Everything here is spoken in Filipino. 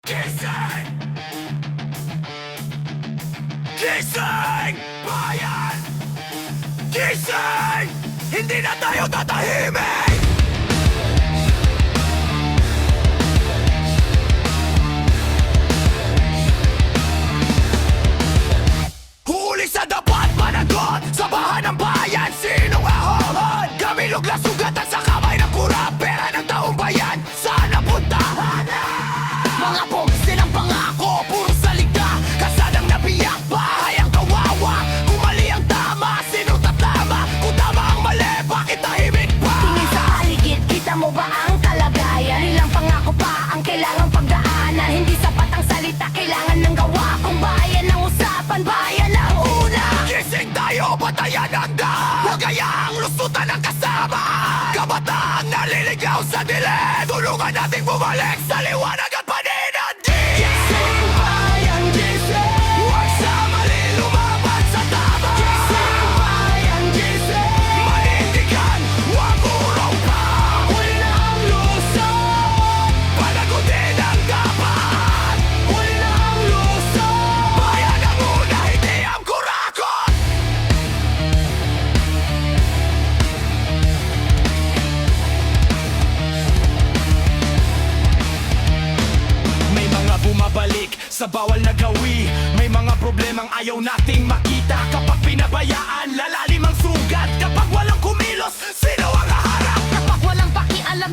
Gising! Gising! Bayan! Gising! Hindi na tayo tatahimik! Huli sa dapat managot sa bahan ng bayan. Sinong ahohan? Kamilog na sugatan sa kamay ng kurap. Pera ng taong bayan, saan napuntahan? Mga pogs nilang pangako, puro salita. Kasadang nabiyak, bahay ang kawawa. Kung mali ang tama, sino tatama? Kung tama ang mali, bakit tahimik pa? Tingin sa aligid, kita mo ba ang kalagayan? Ilang pangako pa ang kailangang pagdaanan. Hindi sapat ang salita, kailangan ng gawa. Kung bayan ang usapan, bayan ang una. Gising tayo, batayan ang daan. Huwag hayaang lusutan ang kasama. Kabataan naliligaw sa dilim. Tulungan nating bumalik sa liwanag at paninandig. Gising bayan, gising. Huwag sa mali lumaban sa tama. Gising bayan, gising. Manindigan, huwag urong pa. Huli na ang luso. Panagutin ang dapat. Huli na ang luso. Bayan ang una, hindi ang kurakot. May mga bumabalik sa bawal na gawi. May mga problemang ayaw nating makita. Kapag pinabayaan, lalalim ang sugat. Kapag walang kumilos, sino ang haharap? Kapag walang pakialam,